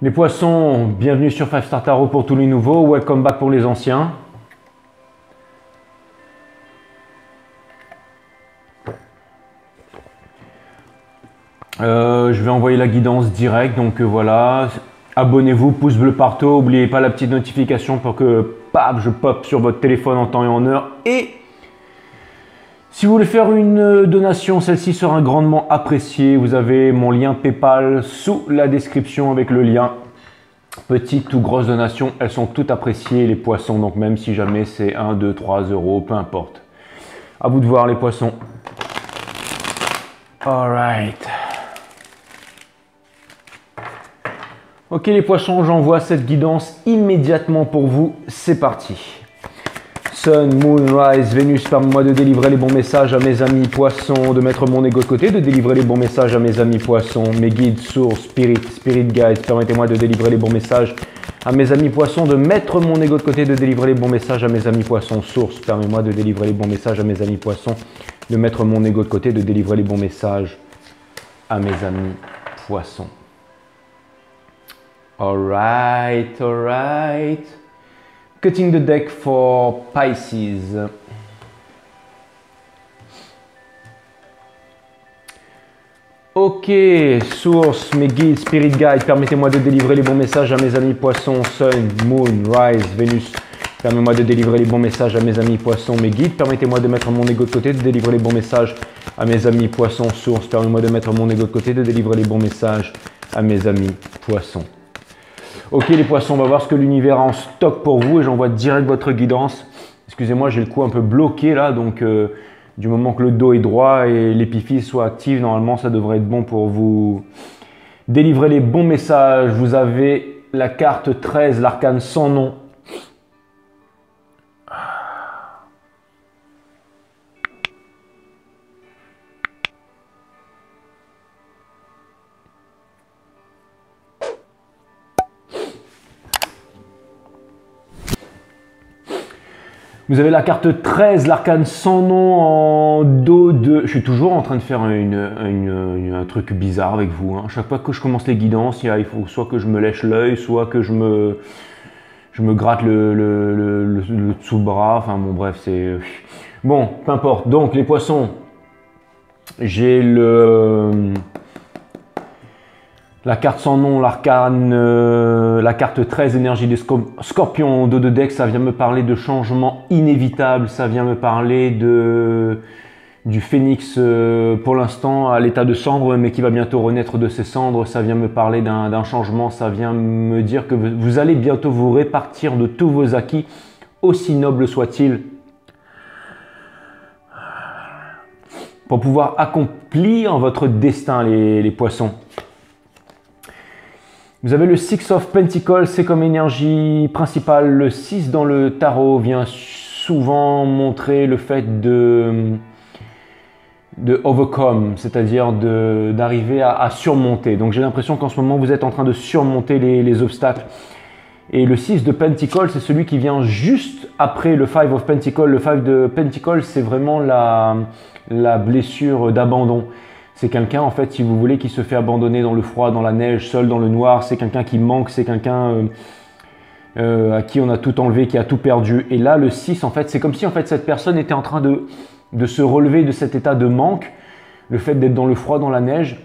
Les poissons, bienvenue sur 5 Star Tarot pour tous les nouveaux, welcome back pour les anciens. Je vais envoyer la guidance directe, donc voilà. Abonnez-vous, pouce bleu partout, n'oubliez pas la petite notification pour que paf, je pop sur votre téléphone en temps et en heure. Et si vous voulez faire une donation, celle-ci sera grandement appréciée. Vous avez mon lien PayPal sous la description avec le lien. Petite ou grosse donation, elles sont toutes appréciées les poissons. Donc même si jamais c'est 1, 2, 3 euros, peu importe. À vous de voir les poissons. Alright. Ok les poissons, j'envoie cette guidance immédiatement pour vous. C'est parti. Sun, Moon, Rise, Vénus, permets-moi de délivrer les bons messages à mes amis poissons, de mettre mon ego de côté, de délivrer les bons messages à mes amis poissons, mes guides, sources, spirit guides, permettez-moi de délivrer les bons messages à mes amis poissons, de mettre mon ego de côté, de délivrer les bons messages à mes amis poissons, sources, permets-moi de délivrer les bons messages à mes amis poissons, de mettre mon ego de côté, de délivrer les bons messages à mes amis poissons. Alright, alright. Cutting the deck for Pisces. Ok, source, mes guides, spirit guide, permettez-moi de délivrer les bons messages à mes amis poissons, Sun, Moon, Rise, Vénus. Permettez-moi de délivrer les bons messages à mes amis poissons, mes guides. Permettez-moi de mettre mon ego de côté, de délivrer les bons messages à mes amis poissons, source. Permettez-moi de mettre mon ego de côté, de délivrer les bons messages à mes amis poissons. Ok les poissons, on va voir ce que l'univers a en stock pour vous et j'envoie direct votre guidance. Excusez-moi, j'ai le cou un peu bloqué là, donc du moment que le dos est droit et l'épiphyse soit active, normalement ça devrait être bon pour vous délivrer les bons messages. Vous avez la carte 13, l'arcane sans nom. Vous avez la carte 13, l'arcane sans nom en dos de... Je suis toujours en train de faire un truc bizarre avec vous. Hein. Chaque fois que je commence les guidances, il faut soit que je me lèche l'œil, soit que je me gratte le dessous de bras. Enfin bon, bref, c'est... Bon, peu importe. Donc, les poissons, j'ai la carte sans nom, l'arcane, la carte 13, énergie des scorpions, dos de deck, ça vient me parler de changements inévitables, ça vient me parler du phénix pour l'instant à l'état de cendre, mais qui va bientôt renaître de ses cendres, ça vient me parler d'un changement, ça vient me dire que vous allez bientôt vous répartir de tous vos acquis, aussi nobles soient-ils, pour pouvoir accomplir votre destin, les poissons. Vous avez le Six of Pentacles, c'est comme énergie principale. Le 6 dans le tarot vient souvent montrer le fait de overcome, c'est-à-dire d'arriver à surmonter. Donc j'ai l'impression qu'en ce moment vous êtes en train de surmonter les obstacles. Et le 6 de Pentacles, c'est celui qui vient juste après le 5 of Pentacles. Le 5 de Pentacles, c'est vraiment la blessure d'abandon. C'est quelqu'un, en fait, si vous voulez, qui se fait abandonner dans le froid, dans la neige, seul dans le noir. C'est quelqu'un qui manque, c'est quelqu'un à qui on a tout enlevé, qui a tout perdu. Et là, le 6, en fait, c'est comme si en fait, cette personne était en train de se relever de cet état de manque. Le fait d'être dans le froid, dans la neige,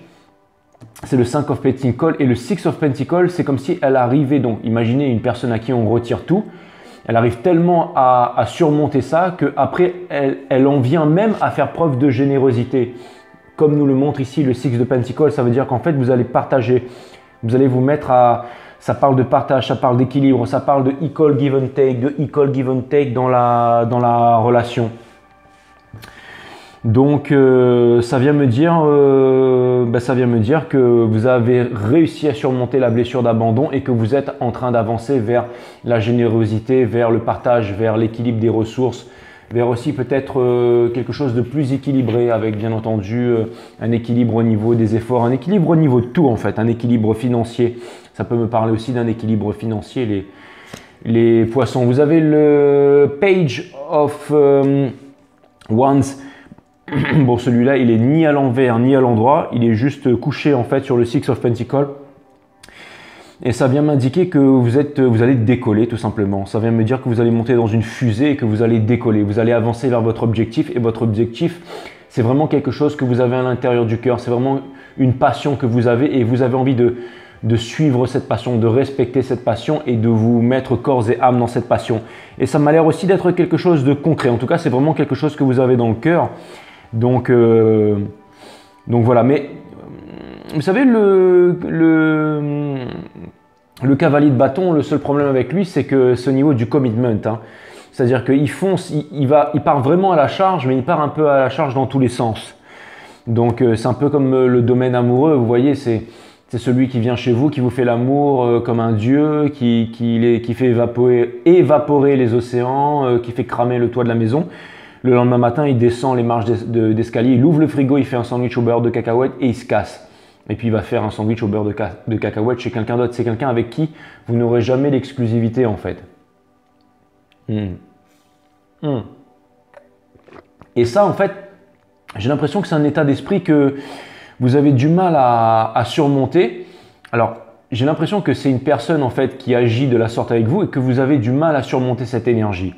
c'est le 5 of Pentacles. Et le 6 of Pentacles, c'est comme si elle arrivait, donc imaginez une personne à qui on retire tout. Elle arrive tellement à surmonter ça qu'après, elle en vient même à faire preuve de générosité. Comme nous le montre ici le 6 de Pentacles, ça veut dire qu'en fait, vous allez partager. Vous allez vous mettre à... Ça parle de partage, ça parle d'équilibre, ça parle de equal give and take, dans la relation. Donc, ça vient me dire que vous avez réussi à surmonter la blessure d'abandon et que vous êtes en train d'avancer vers la générosité, vers le partage, vers l'équilibre des ressources, vers aussi peut-être quelque chose de plus équilibré avec bien entendu un équilibre au niveau des efforts, un équilibre au niveau de tout en fait, un équilibre financier. Ça peut me parler aussi d'un équilibre financier, les poissons. Vous avez le Page of Wands. Bon, celui-là, il est ni à l'envers ni à l'endroit, il est juste couché en fait sur le Six of Pentacles. Et ça vient m'indiquer que vous allez décoller tout simplement. Ça vient me dire que vous allez monter dans une fusée et que vous allez décoller. Vous allez avancer vers votre objectif et votre objectif, c'est vraiment quelque chose que vous avez à l'intérieur du cœur. C'est vraiment une passion que vous avez et vous avez envie de suivre cette passion, de respecter cette passion et de vous mettre corps et âme dans cette passion. Et ça m'a l'air aussi d'être quelque chose de concret. En tout cas, c'est vraiment quelque chose que vous avez dans le cœur. Donc voilà. Mais vous savez, le cavalier de bâton, le seul problème avec lui, c'est que c'est au niveau du commitment. Hein. C'est-à-dire qu'il fonce, il part vraiment à la charge, mais il part un peu à la charge dans tous les sens. Donc c'est un peu comme le domaine amoureux, vous voyez, c'est celui qui vient chez vous, qui vous fait l'amour comme un dieu, qui fait évaporer les océans, qui fait cramer le toit de la maison. Le lendemain matin, il descend les marches d'escalier, il ouvre le frigo, il fait un sandwich au beurre de cacahuète et il se casse. Et puis il va faire un sandwich au beurre de cacahuète chez quelqu'un d'autre. C'est quelqu'un avec qui vous n'aurez jamais l'exclusivité en fait. Et ça en fait, j'ai l'impression que c'est un état d'esprit que vous avez du mal à surmonter. Alors j'ai l'impression que c'est une personne en fait qui agit de la sorte avec vous et que vous avez du mal à surmonter cette énergie.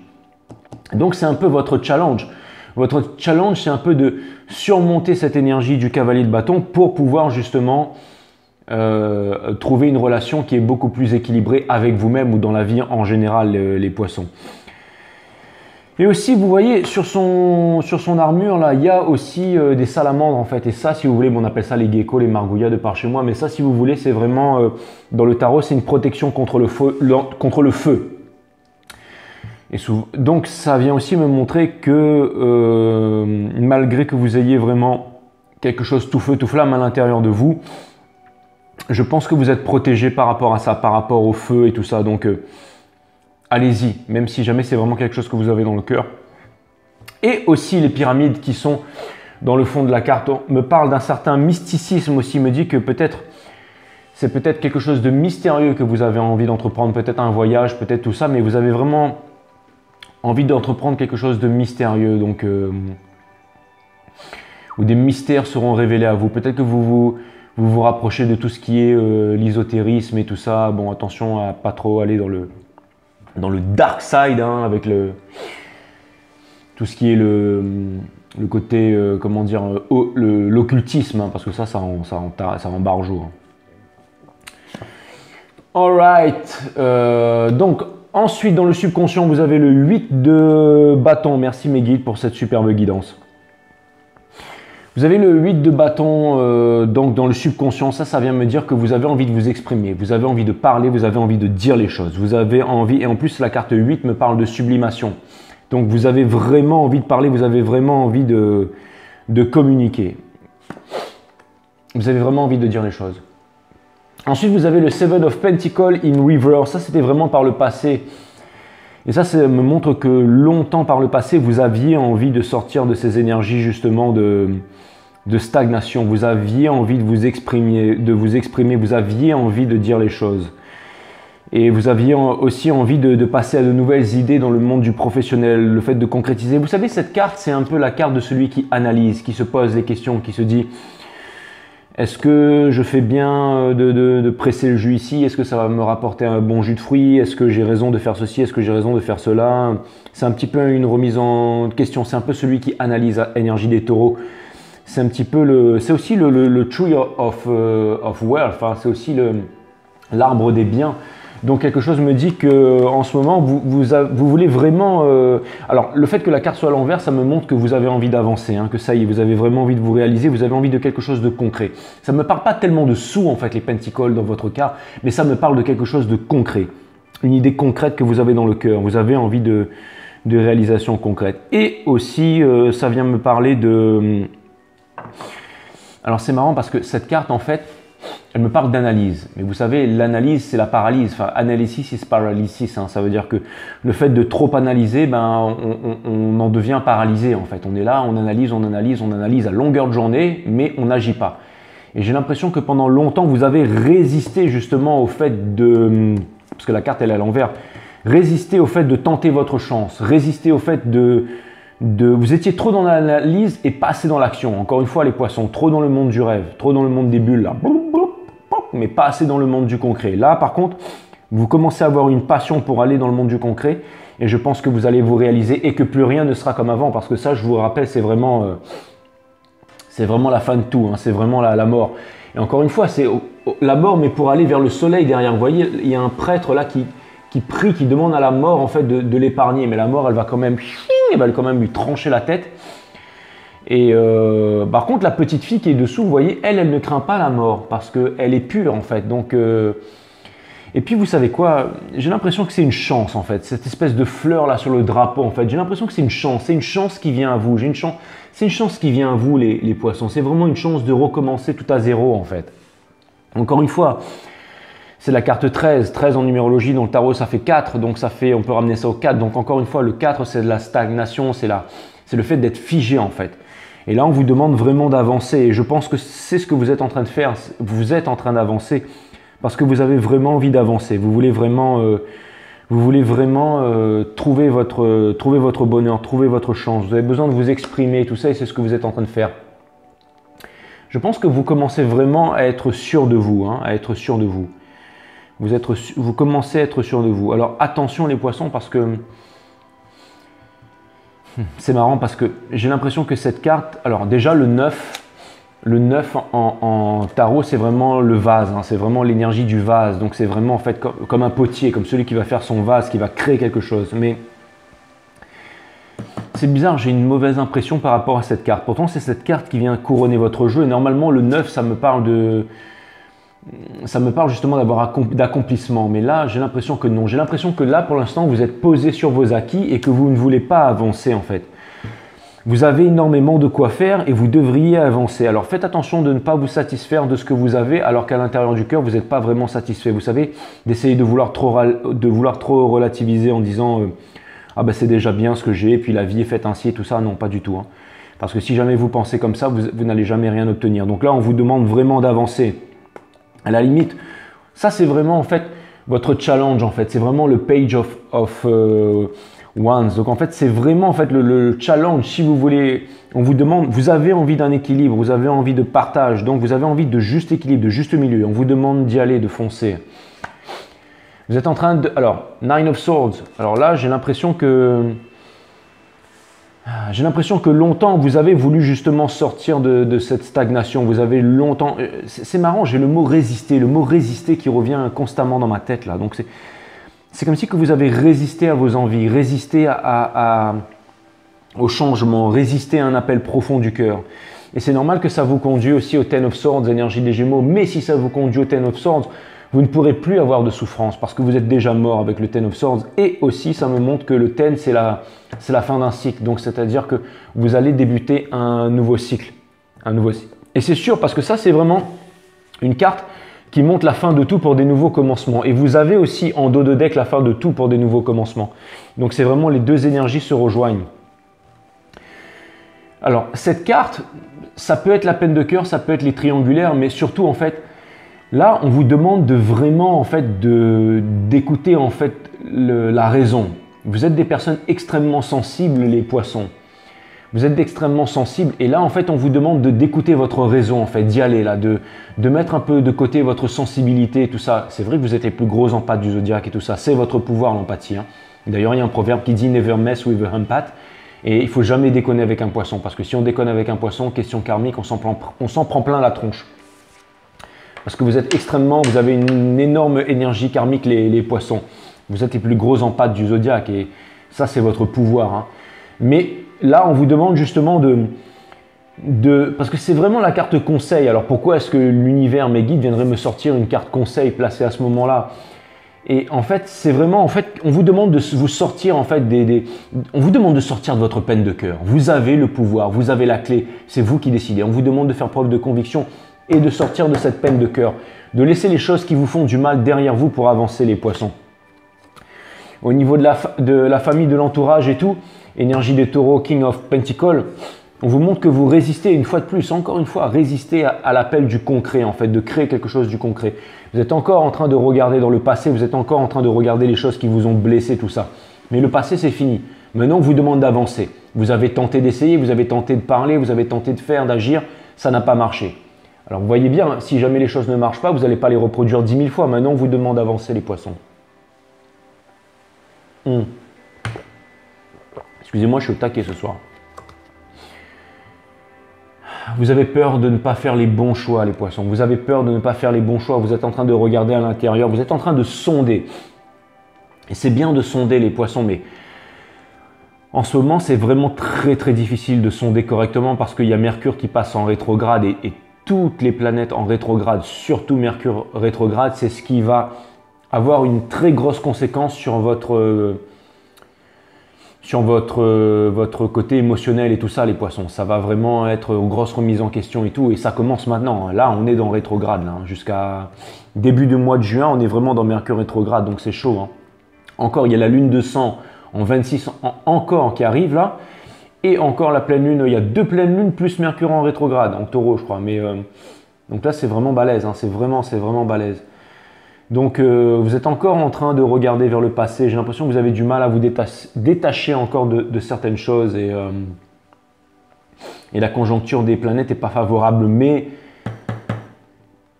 Donc c'est un peu votre challenge. Votre challenge, c'est un peu de surmonter cette énergie du cavalier de bâton pour pouvoir justement trouver une relation qui est beaucoup plus équilibrée avec vous-même ou dans la vie en général, les poissons. Et aussi, vous voyez, sur son armure, là, il y a aussi des salamandres en fait. Et ça, si vous voulez, on appelle ça les geckos, les margouillas de par chez moi. Mais ça, si vous voulez, c'est vraiment, dans le tarot, c'est une protection contre le feu. Et donc ça vient aussi me montrer que malgré que vous ayez vraiment quelque chose tout feu, tout flamme à l'intérieur de vous, je pense que vous êtes protégé par rapport à ça, par rapport au feu et tout ça. Donc allez-y, même si jamais c'est vraiment quelque chose que vous avez dans le cœur. Et aussi les pyramides qui sont dans le fond de la carte. On me parle d'un certain mysticisme aussi, me dit que c'est peut-être quelque chose de mystérieux que vous avez envie d'entreprendre, peut-être un voyage, peut-être tout ça, mais vous avez vraiment envie d'entreprendre quelque chose de mystérieux, donc où des mystères seront révélés à vous. Peut-être que vous rapprochez de tout ce qui est l'ésotérisme et tout ça. Bon, attention à pas trop aller dans le dark side, hein, avec tout ce qui est le côté, comment dire, l'occultisme, hein, parce que ça en barre jour. Alright, donc ensuite, dans le subconscient, vous avez le 8 de bâton. Merci mes guides pour cette superbe guidance. Vous avez le 8 de bâton donc dans le subconscient. Ça vient me dire que vous avez envie de vous exprimer. Vous avez envie de parler, vous avez envie de dire les choses. Vous avez envie, et en plus la carte 8 me parle de sublimation. Donc vous avez vraiment envie de parler, vous avez vraiment envie de communiquer. Vous avez vraiment envie de dire les choses. Ensuite, vous avez le 7 of Pentacles in Reverse. Ça, c'était vraiment par le passé. Et ça me montre que longtemps par le passé, vous aviez envie de sortir de ces énergies justement de stagnation. Vous aviez envie de vous exprimer, vous aviez envie de dire les choses. Et vous aviez aussi envie de passer à de nouvelles idées dans le monde du professionnel, le fait de concrétiser. Vous savez, cette carte, c'est un peu la carte de celui qui analyse, qui se pose les questions, qui se dit... Est-ce que je fais bien de presser le jus ici? Est-ce que ça va me rapporter un bon jus de fruits? Est-ce que j'ai raison de faire ceci? Est-ce que j'ai raison de faire cela? C'est un petit peu une remise en question. C'est un peu celui qui analyse l'énergie des taureaux. C'est un petit peu c'est aussi le tree of wealth. Hein, c'est aussi l'arbre des biens. Donc quelque chose me dit que en ce moment vous voulez vraiment. Alors le fait que la carte soit à l'envers, ça me montre que vous avez envie d'avancer, hein, que ça y est, vous avez vraiment envie de vous réaliser, vous avez envie de quelque chose de concret. Ça ne me parle pas tellement de sous en fait les pentacles dans votre carte, mais ça me parle de quelque chose de concret, une idée concrète que vous avez dans le cœur. Vous avez envie de réalisation concrète. Et aussi ça vient me parler de. Alors c'est marrant parce que cette carte en fait. Elle me parle d'analyse, mais vous savez, l'analyse, c'est la paralyse. Enfin, analysis is paralysis. Hein. Ça veut dire que le fait de trop analyser, ben, on en devient paralysé en fait. On est là, on analyse à longueur de journée, mais on n'agit pas. Et j'ai l'impression que pendant longtemps, vous avez résisté justement au fait de... Parce que la carte, elle est à l'envers. Résister au fait de tenter votre chance. Résister au fait vous étiez trop dans l'analyse et pas assez dans l'action. Encore une fois, les poissons, trop dans le monde du rêve, trop dans le monde des bulles. Là. mais pas assez dans le monde du concret. Là, par contre, vous commencez à avoir une passion pour aller dans le monde du concret et je pense que vous allez vous réaliser et que plus rien ne sera comme avant parce que ça, je vous rappelle, c'est vraiment la fin de tout, hein, c'est vraiment la mort. Et encore une fois, c'est la mort, mais pour aller vers le soleil derrière. Vous voyez, il y a un prêtre là qui prie, qui demande à la mort en fait de l'épargner, mais la mort, elle va quand même lui trancher la tête. Et par contre, la petite fille qui est dessous, vous voyez, elle ne craint pas la mort parce qu'elle est pure en fait. Donc, et puis vous savez quoi, j'ai l'impression que c'est une chance en fait, cette espèce de fleur là sur le drapeau en fait. J'ai l'impression que c'est une chance qui vient à vous. C'est une chance qui vient à vous les poissons. C'est vraiment une chance de recommencer tout à zéro en fait. Encore une fois, c'est la carte 13. 13 en numérologie, dans le tarot ça fait 4, donc on peut ramener ça au 4. Donc encore une fois, le 4 c'est de la stagnation, c'est le fait d'être figé en fait. Et là on vous demande vraiment d'avancer et je pense que c'est ce que vous êtes en train de faire. Vous êtes en train d'avancer parce que vous avez vraiment envie d'avancer. Vous voulez vraiment trouver votre bonheur, trouver votre chance. Vous avez besoin de vous exprimer, tout ça, et c'est ce que vous êtes en train de faire. Je pense que vous commencez vraiment à être sûr de vous, hein, à être sûr de vous. Vous commencez à être sûr de vous. Alors attention les poissons parce que c'est marrant parce que j'ai l'impression que cette carte, alors déjà le 9 en tarot, c'est vraiment le vase, hein, c'est vraiment l'énergie du vase. Donc c'est vraiment en fait comme un potier, comme celui qui va faire son vase, qui va créer quelque chose. Mais c'est bizarre, j'ai une mauvaise impression par rapport à cette carte. Pourtant, c'est cette carte qui vient couronner votre jeu. Et normalement, le 9, ça me parle justement d'accomplissement. Mais là, j'ai l'impression que non. J'ai l'impression que là, pour l'instant, vous êtes posé sur vos acquis et que vous ne voulez pas avancer en fait. Vous avez énormément de quoi faire et vous devriez avancer. Alors faites attention de ne pas vous satisfaire de ce que vous avez alors qu'à l'intérieur du cœur, vous n'êtes pas vraiment satisfait. Vous savez, d'essayer de vouloir trop relativiser en disant ah ben c'est déjà bien ce que j'ai, puis la vie est faite ainsi et tout ça. Non, pas du tout. Hein. Parce que si jamais vous pensez comme ça, vous n'allez jamais rien obtenir. Donc là, on vous demande vraiment d'avancer. À la limite, ça c'est vraiment en fait votre challenge en fait. C'est vraiment le page of Wands. Donc en fait, c'est vraiment en fait le challenge. Si vous voulez, on vous demande, vous avez envie d'un équilibre, vous avez envie de partage, donc vous avez envie de juste équilibre, de juste milieu. On vous demande d'y aller, de foncer. Vous êtes en train de, alors Nine of Swords. Alors là, j'ai l'impression que longtemps vous avez voulu justement sortir de cette stagnation. Vous avez longtemps, c'est marrant, j'ai le mot résister qui revient constamment dans ma tête là. Donc c'est comme si que vous avez résisté à vos envies, résisté au changement, résisté à un appel profond du cœur. Et c'est normal que ça vous conduit aussi au Ten of Swords, énergie des Gémeaux. Mais si ça vous conduit au Ten of Swords, vous ne pourrez plus avoir de souffrance parce que vous êtes déjà mort avec le Ten of Swords. Et aussi, ça me montre que le Ten, c'est la fin d'un cycle. Donc, c'est-à-dire que vous allez débuter un nouveau cycle. Et c'est sûr parce que ça, c'est vraiment une carte qui montre la fin de tout pour des nouveaux commencements. Et vous avez aussi en dos de deck la fin de tout pour des nouveaux commencements. Donc c'est vraiment les deux énergies se rejoignent. Alors cette carte, ça peut être la peine de cœur, ça peut être les triangulaires, mais surtout en fait, là on vous demande de vraiment en fait d'écouter en fait la raison. Vous êtes des personnes extrêmement sensibles les poissons. Vous êtes extrêmement sensible et là en fait on vous demande d'écouter votre raison en fait, d'y aller là, de mettre un peu de côté votre sensibilité et tout ça. C'est vrai que vous êtes les plus gros empathes du zodiaque et tout ça, c'est votre pouvoir l'empathie. Hein. D'ailleurs il y a un proverbe qui dit never mess with a empath et il faut jamais déconner avec un poisson parce que si on déconne avec un poisson, question karmique, on s'en prend plein la tronche. Parce que vous avez une énorme énergie karmique les poissons. Vous êtes les plus gros empathes du zodiaque et ça c'est votre pouvoir. Hein. Mais là, on vous demande justement parce que c'est vraiment la carte conseil. Alors pourquoi est-ce que l'univers, mes guides, viendraient me sortir une carte conseil placée à ce moment-là? Et en fait, c'est vraiment, on vous demande de vous sortir, en fait, on vous demande de sortir de votre peine de cœur. Vous avez le pouvoir, vous avez la clé, c'est vous qui décidez. On vous demande de faire preuve de conviction et de sortir de cette peine de cœur, de laisser les choses qui vous font du mal derrière vous pour avancer les poissons. Au niveau de la famille, de l'entourage et tout, énergie des taureaux, King of Pentacles, on vous montre que vous résistez une fois de plus, encore une fois, résistez à l'appel du concret, en fait, de créer quelque chose du concret. Vous êtes encore en train de regarder dans le passé, vous êtes encore en train de regarder les choses qui vous ont blessé, tout ça. Mais le passé, c'est fini. Maintenant, on vous demande d'avancer. Vous avez tenté d'essayer, vous avez tenté de parler, vous avez tenté de faire, d'agir, ça n'a pas marché. Alors vous voyez bien, si jamais les choses ne marchent pas, vous n'allez pas les reproduire 10 000 fois. Maintenant, on vous demande d'avancer les poissons. Excusez-moi, je suis au taquet ce soir. Vous avez peur de ne pas faire les bons choix, les poissons. Vous avez peur de ne pas faire les bons choix. Vous êtes en train de regarder à l'intérieur. Vous êtes en train de sonder. Et c'est bien de sonder les poissons, mais en ce moment, c'est vraiment très très difficile de sonder correctement parce qu'il y a Mercure qui passe en rétrograde et toutes les planètes en rétrograde, surtout Mercure rétrograde, c'est ce qui va avoir une très grosse conséquence sur votre côté émotionnel et tout ça, les poissons. Ça va vraiment être une grosse remise en question et tout. Et ça commence maintenant. Là, on est dans rétrograde. Jusqu'à début du mois de juin, on est vraiment dans Mercure rétrograde. Donc, c'est chaud. Encore, il y a la lune de sang en 26 encore qui arrive là. Et encore la pleine lune. Il y a 2 pleines lunes plus Mercure en rétrograde. En taureau, je crois. Mais, donc là, c'est vraiment balèze. C'est vraiment balèze. Donc, vous êtes encore en train de regarder vers le passé. J'ai l'impression que vous avez du mal à vous détacher encore de certaines choses. Et la conjoncture des planètes n'est pas favorable. Mais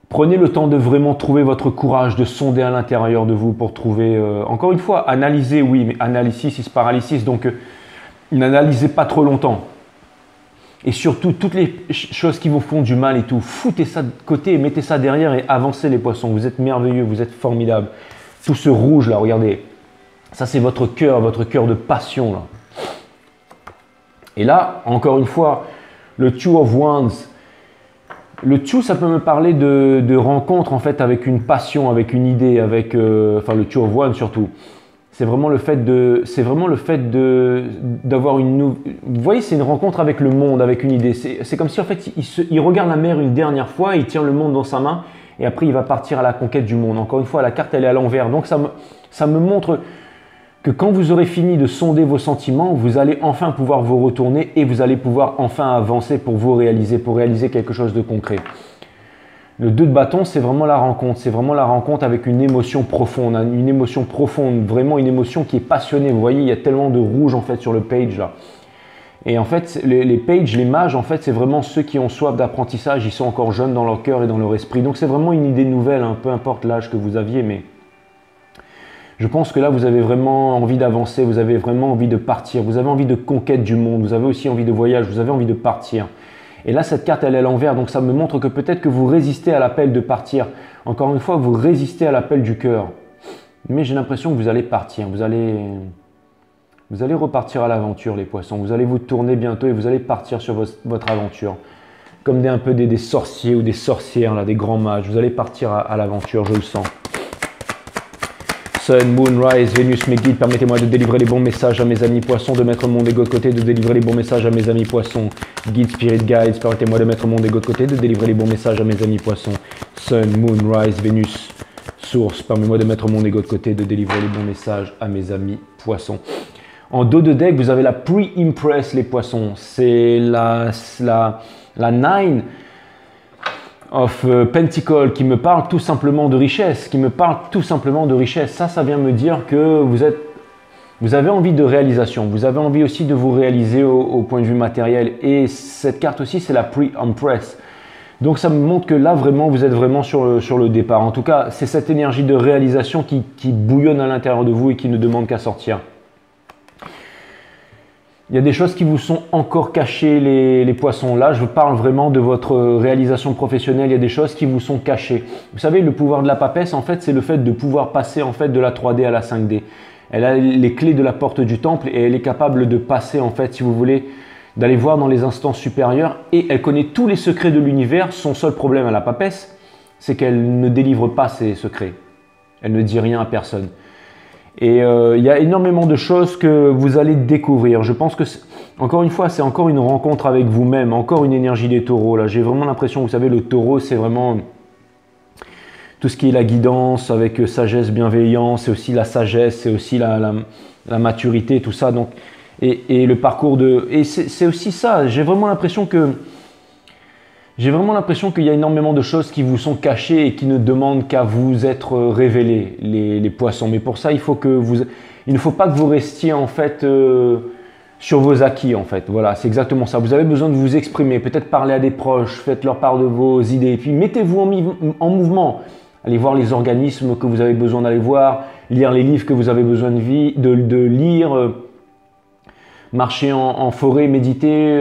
prenez le temps de vraiment trouver votre courage, de sonder à l'intérieur de vous pour trouver… encore une fois, analyser, oui, mais analysis is paralysis. Donc, n'analysez pas trop longtemps. Et surtout, toutes les choses qui vous font du mal et tout, foutez ça de côté et mettez ça derrière et avancez les poissons. Vous êtes merveilleux, vous êtes formidables. Tout ce rouge là, regardez. Ça, c'est votre cœur de passion là. Et là, encore une fois, le Two of Wands. Le Two, ça peut me parler de rencontre en fait avec une passion, avec une idée, avec… enfin, le Two of Wands surtout. C'est vraiment le fait d'avoir une… Vous voyez, c'est une rencontre avec le monde, avec une idée. C'est comme si en fait, il regarde la mer une dernière fois, il tient le monde dans sa main et après il va partir à la conquête du monde. Encore une fois, la carte elle est à l'envers. Donc ça me montre que quand vous aurez fini de sonder vos sentiments, vous allez enfin pouvoir vous retourner et vous allez pouvoir enfin avancer pour réaliser quelque chose de concret. Le 2 de bâton, c'est vraiment la rencontre. C'est vraiment la rencontre avec une émotion profonde. Une émotion profonde, vraiment une émotion qui est passionnée. Vous voyez, il y a tellement de rouge en fait sur le page là. Et en fait, les pages, les mages, en fait, c'est vraiment ceux qui ont soif d'apprentissage. Ils sont encore jeunes dans leur cœur et dans leur esprit. Donc c'est vraiment une idée nouvelle, peu importe l'âge que vous aviez. Mais je pense que là, vous avez vraiment envie d'avancer. Vous avez vraiment envie de partir. Vous avez envie de conquête du monde. Vous avez aussi envie de voyage. Vous avez envie de partir. Et là, cette carte, elle est à l'envers, donc ça me montre que peut-être que vous résistez à l'appel de partir. Encore une fois, vous résistez à l'appel du cœur. Mais j'ai l'impression que vous allez partir, vous allez repartir à l'aventure, les poissons. Vous allez vous tourner bientôt et vous allez partir sur votre aventure. Comme un peu des sorciers ou des sorcières, là, des grands mages. Vous allez partir à l'aventure, je le sens. Sun, Moon, Rise, Vénus, mes guides, permettez-moi de délivrer les bons messages à mes amis poissons, de mettre mon ego de côté, de délivrer les bons messages à mes amis poissons. Guide, Spirit, Guides, permettez-moi de mettre mon ego de côté, de délivrer les bons messages à mes amis poissons. Sun, Moon, Rise, Vénus, Source, permettez-moi de mettre mon ego de côté, de délivrer les bons messages à mes amis poissons. En dos de deck, vous avez la Pre-Impress, les poissons. C'est la 9 of Pentacle qui me parle tout simplement de richesse, Ça vient me dire que vous avez envie de réalisation, vous avez envie aussi de vous réaliser au point de vue matériel. Et cette carte aussi, c'est la Pre-Impress. Donc ça me montre que là, vraiment, vous êtes vraiment sur le départ. En tout cas, c'est cette énergie de réalisation qui bouillonne à l'intérieur de vous et qui ne demande qu'à sortir. Il y a des choses qui vous sont encore cachées, les poissons. Là, je vous parle vraiment de votre réalisation professionnelle. Il y a des choses qui vous sont cachées. Vous savez, le pouvoir de la papesse, en fait, c'est le fait de pouvoir passer en fait de la 3D à la 5D. Elle a les clés de la porte du temple et elle est capable de passer, en fait, si vous voulez, d'aller voir dans les instances supérieures. Et elle connaît tous les secrets de l'univers. Son seul problème à la papesse, c'est qu'elle ne délivre pas ses secrets. Elle ne dit rien à personne. Et il y a énormément de choses que vous allez découvrir. Je pense que, encore une fois, c'est encore une rencontre avec vous-même, encore une énergie des taureaux. Là, j'ai vraiment l'impression, vous savez, le taureau, c'est vraiment tout ce qui est la guidance avec sagesse, bienveillance, c'est aussi la sagesse, c'est aussi la maturité, tout ça. Donc, et le parcours de… Et c'est aussi ça, j'ai vraiment l'impression qu'il y a énormément de choses qui vous sont cachées et qui ne demandent qu'à vous être révélées, les poissons. Mais pour ça, il ne faut pas que vous restiez en fait sur vos acquis en fait. Voilà, c'est exactement ça. Vous avez besoin de vous exprimer, peut-être parler à des proches, faites leur part de vos idées, et puis mettez-vous en mouvement. Allez voir les organismes que vous avez besoin d'aller voir, lire les livres que vous avez besoin de lire, marcher en forêt, méditer,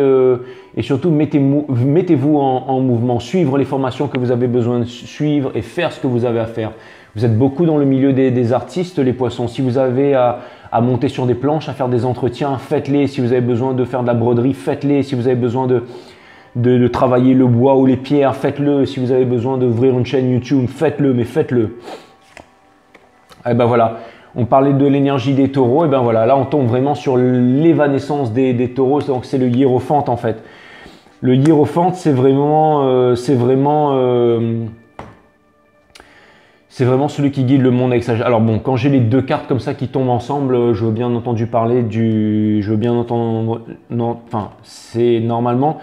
et surtout mettez-vous en mouvement, suivre les formations que vous avez besoin de suivre et faire ce que vous avez à faire. Vous êtes beaucoup dans le milieu des artistes, les poissons. Si vous avez à monter sur des planches, à faire des entretiens, faites-les. Si vous avez besoin de faire de la broderie, faites-les. Si vous avez besoin de travailler le bois ou les pierres, faites-le. Si vous avez besoin d'ouvrir une chaîne YouTube, faites-le, mais faites-le. Et ben voilà, on parlait de l'énergie des taureaux, et ben voilà, là on tombe vraiment sur l'évanescence des taureaux, donc c'est le hiérophante en fait. Le hiérophante, c'est vraiment celui qui guide le monde avec sa... Alors bon, quand j'ai les deux cartes comme ça qui tombent ensemble, je veux bien entendu parler du... Je veux bien entendre... Non, enfin, c'est normalement,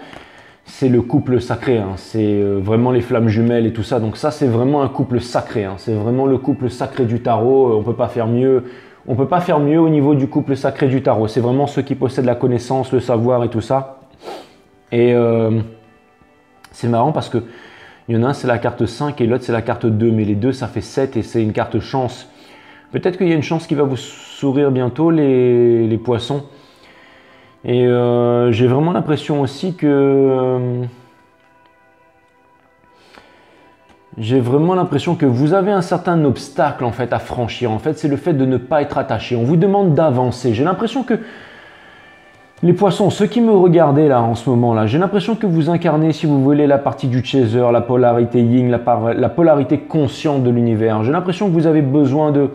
c'est le couple sacré. Hein. C'est vraiment les flammes jumelles et tout ça. Donc ça, c'est vraiment un couple sacré. Hein. C'est vraiment le couple sacré du tarot. On peut pas faire mieux. On peut pas faire mieux au niveau du couple sacré du tarot. C'est vraiment ceux qui possèdent la connaissance, le savoir et tout ça. Et c'est marrant parce que il y en a un, c'est la carte 5 et l'autre, c'est la carte 2. Mais les deux, ça fait 7 et c'est une carte chance. Peut-être qu'il y a une chance qui va vous sourire bientôt, les poissons. Et j'ai vraiment l'impression aussi que... j'ai vraiment l'impression que vous avez un certain obstacle en fait à franchir. En fait, c'est le fait de ne pas être attaché. On vous demande d'avancer. J'ai l'impression que... Les poissons, ceux qui me regardez là en ce moment là, j'ai l'impression que vous incarnez, si vous voulez, la partie du chaser, la polarité yin, la polarité consciente de l'univers. J'ai l'impression que vous avez besoin de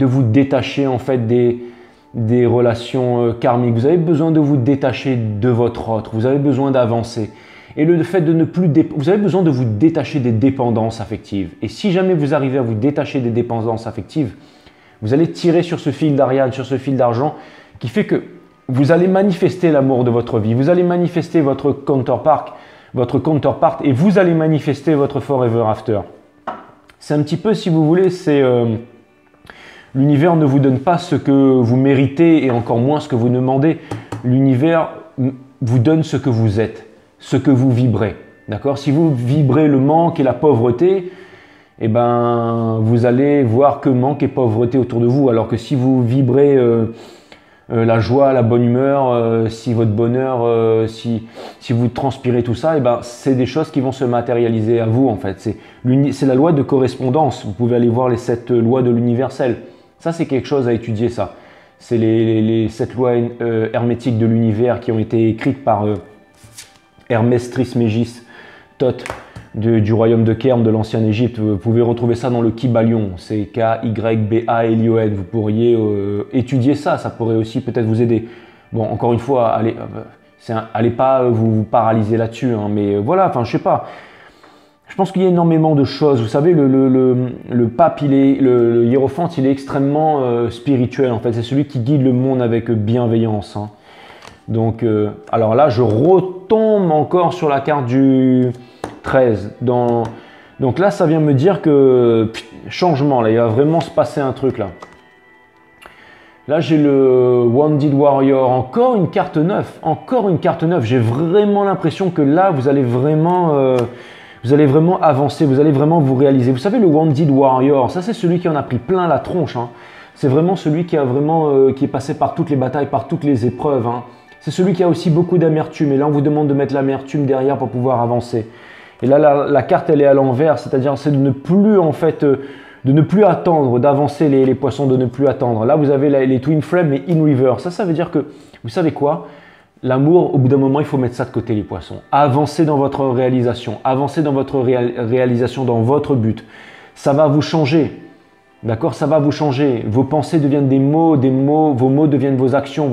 vous détacher en fait des relations karmiques. Vous avez besoin de vous détacher de votre autre. Vous avez besoin d'avancer. Et le fait de ne plus... Vous avez besoin de vous détacher des dépendances affectives. Et si jamais vous arrivez à vous détacher des dépendances affectives, vous allez tirer sur ce fil d'Ariane, sur ce fil d'argent qui fait que vous allez manifester l'amour de votre vie, vous allez manifester votre counterpart et vous allez manifester votre forever after. C'est un petit peu, si vous voulez, c'est l'univers ne vous donne pas ce que vous méritez et encore moins ce que vous demandez. L'univers vous donne ce que vous êtes, ce que vous vibrez. D'accord ? Si vous vibrez le manque et la pauvreté, eh ben, vous allez voir que manque et pauvreté autour de vous. Alors que si vous vibrez la joie, la bonne humeur, si votre bonheur, si vous transpirez tout ça, et ben c'est des choses qui vont se matérialiser à vous en fait. C'est la loi de correspondance. Vous pouvez aller voir les 7 lois de l'universel. Ça, c'est quelque chose à étudier, ça. C'est les 7 lois hermétiques de l'univers qui ont été écrites par Hermès Trismégis Thoth du royaume de Kerm de l'ancienne Égypte. Vous pouvez retrouver ça dans le Kybalion, c'est K-Y-B-A-L-I-O-N. Vous pourriez étudier ça, ça pourrait aussi peut-être vous aider. Bon, encore une fois, allez pas vous paralyser là-dessus, hein, mais voilà, enfin je sais pas. Je pense qu'il y a énormément de choses. Vous savez, le pape, le hiérophante, il est extrêmement spirituel en fait. C'est celui qui guide le monde avec bienveillance. Hein. Donc, alors là, je retombe encore sur la carte du 13. Donc là, ça vient me dire que changement, là, il va vraiment se passer un truc là. Là, j'ai le Wounded Warrior, encore une carte 9, encore une carte 9. J'ai vraiment l'impression que là, vous allez vraiment avancer, vous allez vraiment vous réaliser. Vous savez, le Wounded Warrior, ça c'est celui qui en a pris plein la tronche. Hein. C'est vraiment celui qui a vraiment, qui est passé par toutes les batailles, par toutes les épreuves. Hein. C'est celui qui a aussi beaucoup d'amertume. Et là, on vous demande de mettre l'amertume derrière pour pouvoir avancer. Et là, la carte, elle est à l'envers, c'est-à-dire c'est de ne plus en fait, de ne plus attendre, d'avancer les poissons, de ne plus attendre. Là, vous avez les Twin Flames et In River. Ça veut dire que, vous savez quoi? L'amour, au bout d'un moment, il faut mettre ça de côté, les poissons. Avancez dans votre réalisation, avancez dans votre réalisation, dans votre but. Ça va vous changer, d'accord? Ça va vous changer. Vos pensées deviennent des mots, vos mots deviennent vos actions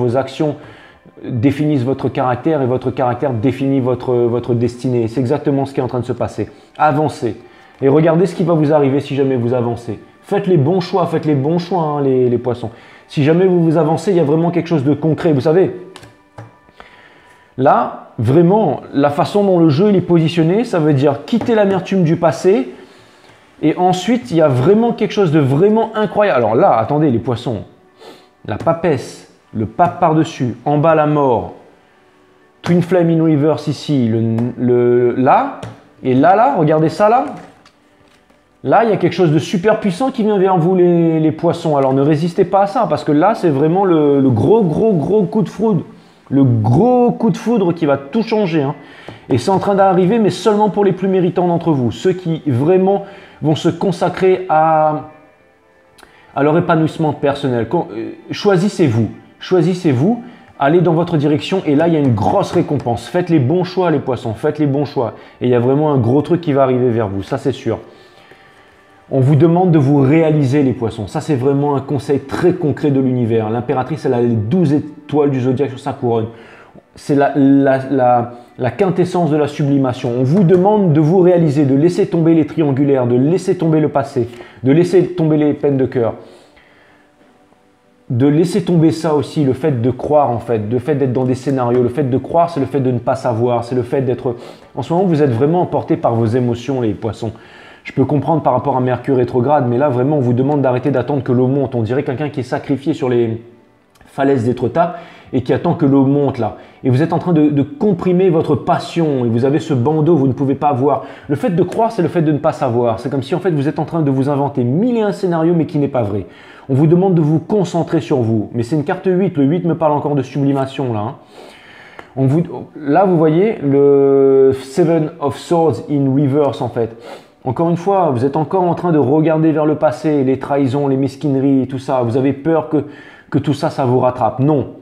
définissent votre caractère et votre caractère définit votre destinée. C'est exactement ce qui est en train de se passer. Avancez et regardez ce qui va vous arriver si jamais vous avancez. Faites les bons choix, hein, les poissons. Si jamais vous avancez, il y a vraiment quelque chose de concret. Vous savez, là, vraiment, la façon dont le jeu il est positionné, ça veut dire quitter l'amertume du passé et ensuite, il y a vraiment quelque chose de vraiment incroyable. Alors là, attendez les poissons, la papesse, le pape par-dessus, en bas la mort, Twin Flame in reverse ici, là, et là, regardez ça là. Là, il y a quelque chose de super puissant qui vient vers vous les poissons. Alors ne résistez pas à ça, parce que là, c'est vraiment le gros coup de foudre. Le gros coup de foudre qui va tout changer. Hein. Et c'est en train d'arriver, mais seulement pour les plus méritants d'entre vous. Ceux qui vraiment vont se consacrer à leur épanouissement personnel. Choisissez-vous. Choisissez-vous. Allez dans votre direction et là, il y a une grosse récompense. Faites les bons choix, les poissons. Faites les bons choix. Et il y a vraiment un gros truc qui va arriver vers vous. Ça, c'est sûr. On vous demande de vous réaliser, les poissons. Ça, c'est vraiment un conseil très concret de l'univers. L'impératrice, elle a les 12 étoiles du zodiaque sur sa couronne. C'est la quintessence de la sublimation. On vous demande de vous réaliser, de laisser tomber les triangulaires, de laisser tomber le passé, de laisser tomber les peines de cœur. De laisser tomber ça aussi, le fait de croire en fait, le fait d'être dans des scénarios. Le fait de croire, c'est le fait de ne pas savoir. C'est le fait d'être... En ce moment, vous êtes vraiment emporté par vos émotions, les poissons. Je peux comprendre par rapport à Mercure rétrograde, mais là, vraiment, on vous demande d'arrêter d'attendre que l'eau monte. On dirait quelqu'un qui est sacrifié sur les falaises d'Étretat et qui attend que l'eau monte là. Et vous êtes en train de comprimer votre passion et vous avez ce bandeau, vous ne pouvez pas voir. Le fait de croire, c'est le fait de ne pas savoir. C'est comme si en fait, vous êtes en train de vous inventer 1001 scénarios, mais qui n'est pas vrai. On vous demande de vous concentrer sur vous. Mais c'est une carte 8. Le 8 me parle encore de sublimation là. Hein. Là, vous voyez le Seven of Swords in reverse en fait. Encore une fois, vous êtes encore en train de regarder vers le passé, les trahisons, les mesquineries, tout ça. Vous avez peur que tout ça, ça vous rattrape. Non.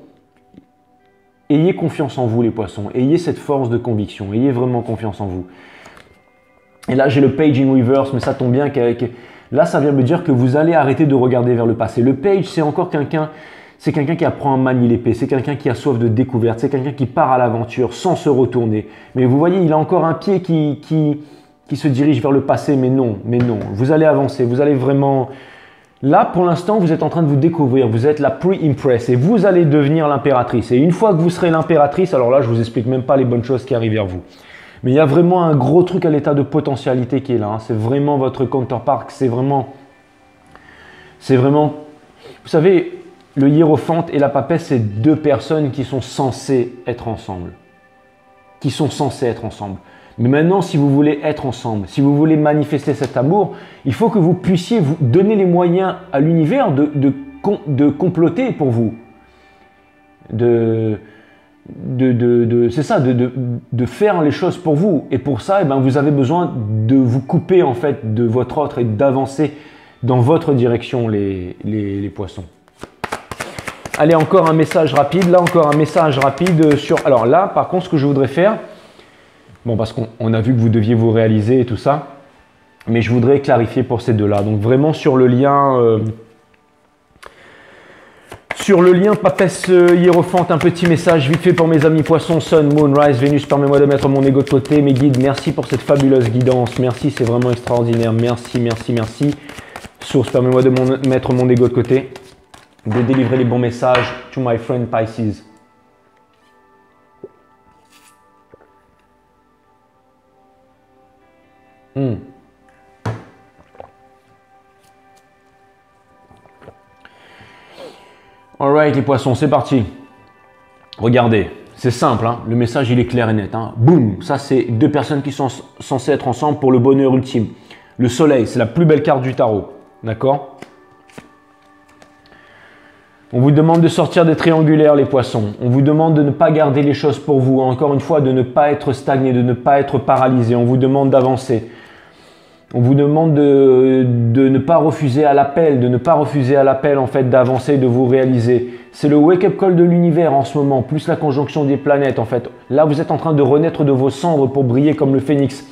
Ayez confiance en vous, les poissons. Ayez cette force de conviction. Ayez vraiment confiance en vous. Et là, j'ai le Page in reverse, mais ça tombe bien. Là, ça vient me dire que vous allez arrêter de regarder vers le passé. Le Page, c'est encore quelqu'un... C'est quelqu'un qui apprend à manier l'épée, c'est quelqu'un qui a soif de découverte, c'est quelqu'un qui part à l'aventure sans se retourner. Mais vous voyez, il a encore un pied qui se dirige vers le passé, mais non, vous allez avancer, vous allez vraiment... Là, pour l'instant, vous êtes en train de vous découvrir, vous êtes la pre-impress et vous allez devenir l'impératrice. Et une fois que vous serez l'impératrice, alors là, je vous explique même pas les bonnes choses qui arrivent vers vous. Mais il y a vraiment un gros truc à l'état de potentialité qui est là. Hein. C'est vraiment votre counterpart, c'est vraiment... Vous savez, le hiérophante et la papesse, c'est deux personnes qui sont censées être ensemble. Mais maintenant, si vous voulez être ensemble, si vous voulez manifester cet amour, il faut que vous puissiez vous donner les moyens à l'univers de comploter pour vous. C'est ça, de faire les choses pour vous. Et pour ça, eh ben, vous avez besoin de vous couper en fait de votre autre et d'avancer dans votre direction, les poissons. Allez, encore un message rapide. Là, encore un message rapide sur... Alors là, par contre, ce que je voudrais faire... Bon, parce qu'on a vu que vous deviez vous réaliser et tout ça. Mais je voudrais clarifier pour ces deux-là. Donc vraiment sur le lien... Papesse hiérophante, un petit message vite fait pour mes amis poissons, Sun, Moon, Rise, Vénus. Permets-moi de mettre mon ego de côté. Mes guides, merci pour cette fabuleuse guidance. Merci, c'est vraiment extraordinaire. Merci. Source, permets-moi de mettre mon ego de côté. De délivrer les bons messages to my friend Pisces. Alright les poissons, c'est parti. Regardez, c'est simple, hein. Le message il est clair et net. Hein. Boum, ça c'est deux personnes qui sont censées être ensemble pour le bonheur ultime. Le soleil, c'est la plus belle carte du tarot. D'accord? On vous demande de sortir des triangulaires, les poissons. On vous demande de ne pas garder les choses pour vous. Encore une fois, de ne pas être stagné, de ne pas être paralysé. On vous demande d'avancer. On vous demande de ne pas refuser à l'appel, en fait, d'avancer, de vous réaliser. C'est le wake-up call de l'univers en ce moment, plus la conjonction des planètes, en fait. Là, vous êtes en train de renaître de vos cendres pour briller comme le phénix.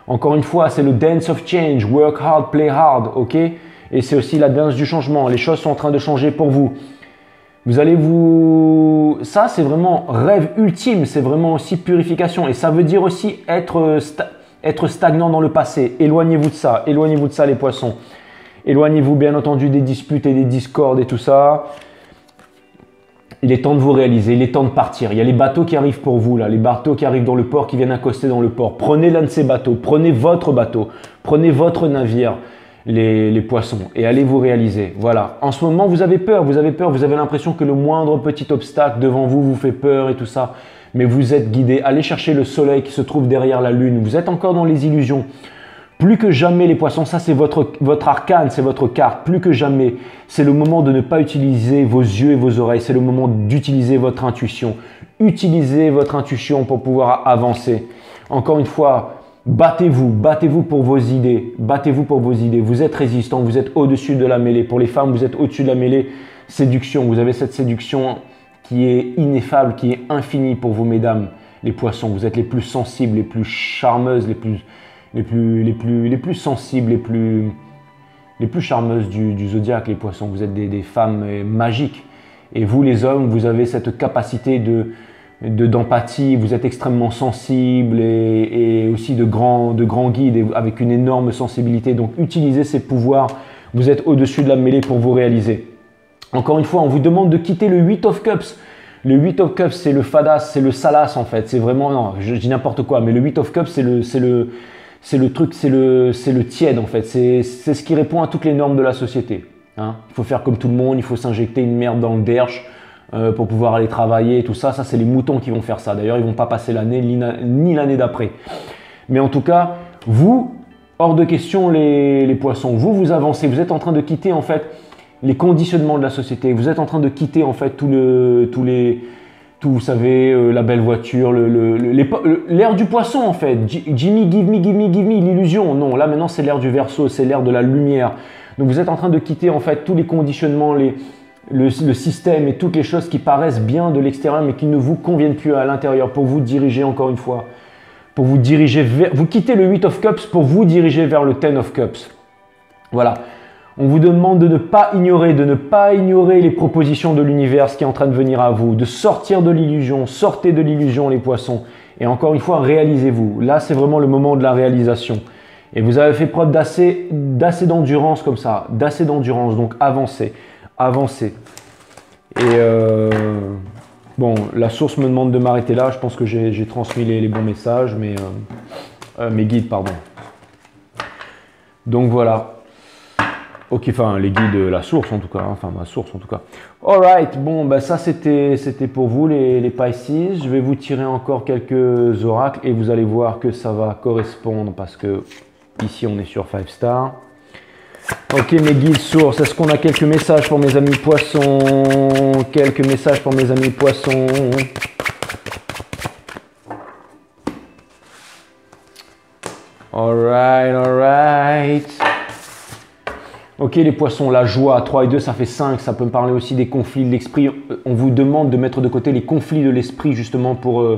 Encore une fois, c'est le dance of change. Work hard, play hard, ok? Et c'est aussi la danse du changement. Les choses sont en train de changer pour vous. Ça, c'est vraiment rêve ultime. C'est vraiment aussi purification. Et ça veut dire aussi être stagnant dans le passé. Éloignez-vous de ça. Éloignez-vous de ça, les poissons. Éloignez-vous, bien entendu, des disputes et des discordes et tout ça. Il est temps de vous réaliser. Il est temps de partir. Il y a les bateaux qui arrivent pour vous, là. Les bateaux qui arrivent dans le port, qui viennent accoster dans le port. Prenez l'un de ces bateaux. Prenez votre bateau. Prenez votre navire. les poissons, et allez vous réaliser. Voilà. En ce moment, vous avez peur, vous avez l'impression que le moindre petit obstacle devant vous vous fait peur et tout ça. Mais vous êtes guidé. Allez chercher le soleil qui se trouve derrière la lune. Vous êtes encore dans les illusions. Plus que jamais les poissons, ça c'est votre arcane, c'est votre carte. Plus que jamais, c'est le moment de ne pas utiliser vos yeux et vos oreilles. C'est le moment d'utiliser votre intuition. Utilisez votre intuition pour pouvoir avancer. Encore une fois, battez-vous pour vos idées. Battez-vous pour vos idées. Vous êtes résistant, vous êtes au-dessus de la mêlée. Pour les femmes, vous êtes au-dessus de la mêlée. Séduction, vous avez cette séduction qui est ineffable, qui est infinie pour vous, mesdames, les poissons. Vous êtes les plus sensibles, les plus charmeuses, les plus sensibles, les plus charmeuses du zodiaque, les poissons. Vous êtes des femmes magiques. Et vous, les hommes, vous avez cette capacité d'empathie. Vous êtes extrêmement sensibles et aussi de grands guides et avec une énorme sensibilité. Donc, utilisez ces pouvoirs. Vous êtes au-dessus de la mêlée pour vous réaliser. Encore une fois, on vous demande de quitter le 8 of Cups. Le 8 of Cups, c'est le fadas, c'est le salas en fait. C'est vraiment, non, je dis n'importe quoi, mais le 8 of Cups, c'est le tiède en fait. C'est ce qui répond à toutes les normes de la société. Hein. Il faut faire comme tout le monde, il faut s'injecter une merde dans le derche pour pouvoir aller travailler et tout ça. Ça, c'est les moutons qui vont faire ça. D'ailleurs, ils ne vont pas passer l'année ni l'année d'après. Mais en tout cas, vous, hors de question les poissons. Vous avancez, vous êtes en train de quitter en fait les conditionnements de la société. Vous êtes en train de quitter en fait vous savez, la belle voiture, l'ère du poisson en fait. Jimmy, give me, l'illusion. Non, là maintenant c'est l'ère du Verseau, c'est l'ère de la lumière. Donc vous êtes en train de quitter en fait tous les conditionnements, le système et toutes les choses qui paraissent bien de l'extérieur mais qui ne vous conviennent plus à l'intérieur pour vous diriger encore une fois. Pour vous diriger vers... Vous quittez le 8 of Cups pour vous diriger vers le 10 of Cups. Voilà. On vous demande de ne pas ignorer les propositions de l'univers qui est en train de venir à vous, de sortir de l'illusion, sortez de l'illusion les poissons. Et encore une fois, réalisez-vous. Là, c'est vraiment le moment de la réalisation. Et vous avez fait preuve d'assez d'endurance comme ça, d'assez d'endurance, donc avancez. Et bon, la source me demande de m'arrêter là, je pense que j'ai transmis les bons messages, mais mes guides, pardon. Donc voilà. Ok, enfin les guides de la source en tout cas, hein, enfin ma source en tout cas. Alright, bon, bah ça c'était pour vous les Pisces. Je vais vous tirer encore quelques oracles et vous allez voir que ça va correspondre parce que ici on est sur 5 stars. Ok, mes guides sources, est-ce qu'on a quelques messages pour mes amis poissons? Quelques messages pour mes amis poissons. Alright. Ok les poissons, la joie, 3 et 2 ça fait 5, ça peut me parler aussi des conflits de l'esprit. On vous demande de mettre de côté les conflits de l'esprit justement pour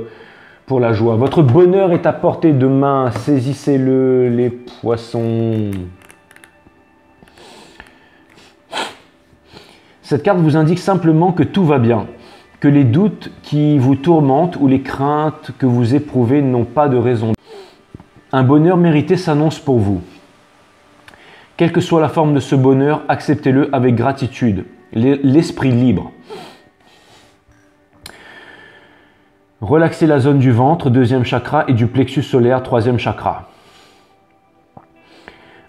la joie. Votre bonheur est à portée de main, saisissez-le les poissons. Cette carte vous indique simplement que tout va bien, que les doutes qui vous tourmentent ou les craintes que vous éprouvez n'ont pas de raison. Un bonheur mérité s'annonce pour vous. Quelle que soit la forme de ce bonheur, acceptez-le avec gratitude, l'esprit libre. Relaxez la zone du ventre, 2e chakra, et du plexus solaire, 3e chakra.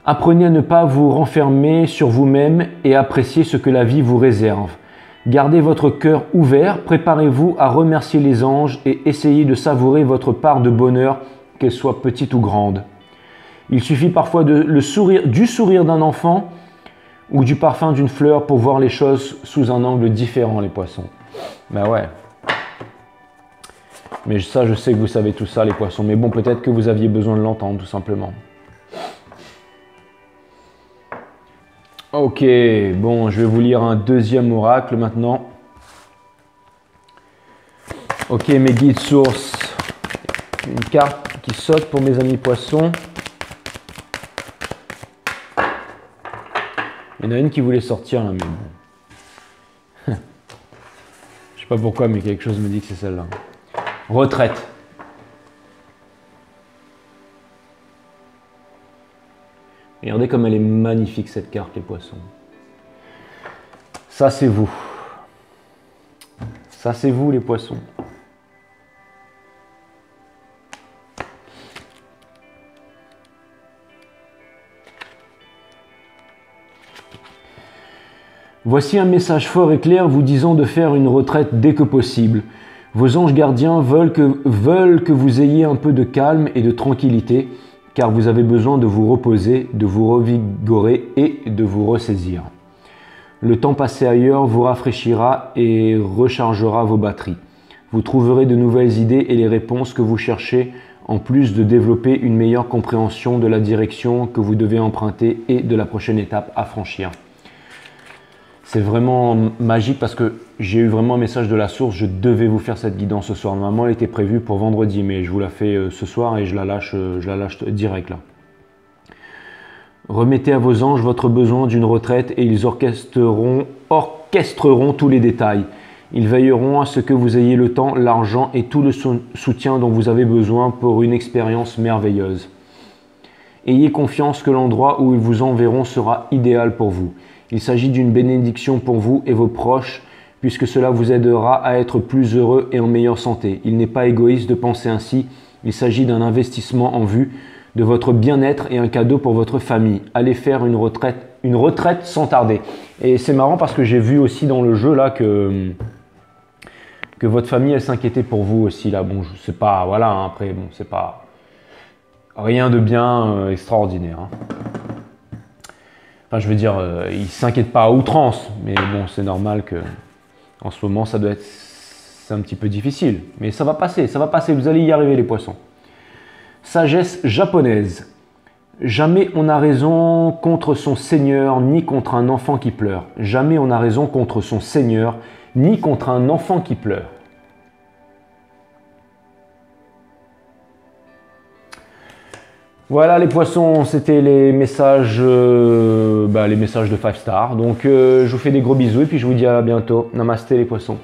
Apprenez à ne pas vous renfermer sur vous-même et appréciez ce que la vie vous réserve. Gardez votre cœur ouvert, préparez-vous à remercier les anges et essayez de savourer votre part de bonheur, qu'elle soit petite ou grande. Il suffit parfois du sourire d'un enfant ou du parfum d'une fleur pour voir les choses sous un angle différent, les poissons. Ben ouais. Mais ça, je sais que vous savez tout ça, les poissons. Mais bon, peut-être que vous aviez besoin de l'entendre, tout simplement. Ok, bon, je vais vous lire un deuxième oracle maintenant. Ok, mes guides sources. Une carte qui saute pour mes amis poissons. Il y en a une qui voulait sortir là, mais bon. Je sais pas pourquoi, mais quelque chose me dit que c'est celle-là. Retraite. Regardez comme elle est magnifique cette carte, les poissons. Ça, c'est vous. Ça, c'est vous, les poissons. Voici un message fort et clair vous disant de faire une retraite dès que possible. Vos anges gardiens veulent que vous ayez un peu de calme et de tranquillité, car vous avez besoin de vous reposer, de vous revigorer et de vous ressaisir. Le temps passé ailleurs vous rafraîchira et rechargera vos batteries. Vous trouverez de nouvelles idées et les réponses que vous cherchez, en plus de développer une meilleure compréhension de la direction que vous devez emprunter et de la prochaine étape à franchir. C'est vraiment magique parce que j'ai eu vraiment un message de la source. Je devais vous faire cette guidance ce soir. Normalement, elle était prévue pour vendredi, mais je vous la fais ce soir et je la lâche direct là. Remettez à vos anges votre besoin d'une retraite et ils orchestreront tous les détails. Ils veilleront à ce que vous ayez le temps, l'argent et tout le soutien dont vous avez besoin pour une expérience merveilleuse. Ayez confiance que l'endroit où ils vous enverront sera idéal pour vous. Il s'agit d'une bénédiction pour vous et vos proches, puisque cela vous aidera à être plus heureux et en meilleure santé. Il n'est pas égoïste de penser ainsi, il s'agit d'un investissement en vue de votre bien-être et un cadeau pour votre famille. Allez faire une retraite sans tarder. Et c'est marrant parce que j'ai vu aussi dans le jeu là que votre famille elle s'inquiétait pour vous aussi là. Bon, je sais pas, voilà, hein, après bon, c'est pas rien de bien extraordinaire. Hein. Enfin, je veux dire, ils ne s'inquiètent pas à outrance, mais bon, c'est normal que en ce moment, c'est un petit peu difficile. Mais ça va passer, vous allez y arriver les poissons. Sagesse japonaise. Jamais on n'a raison contre son Seigneur, ni contre un enfant qui pleure. Jamais on n'a raison contre son Seigneur, ni contre un enfant qui pleure. Voilà les poissons, c'était les messages de 5 stars. Donc je vous fais des gros bisous et puis je vous dis à bientôt. Namasté les poissons.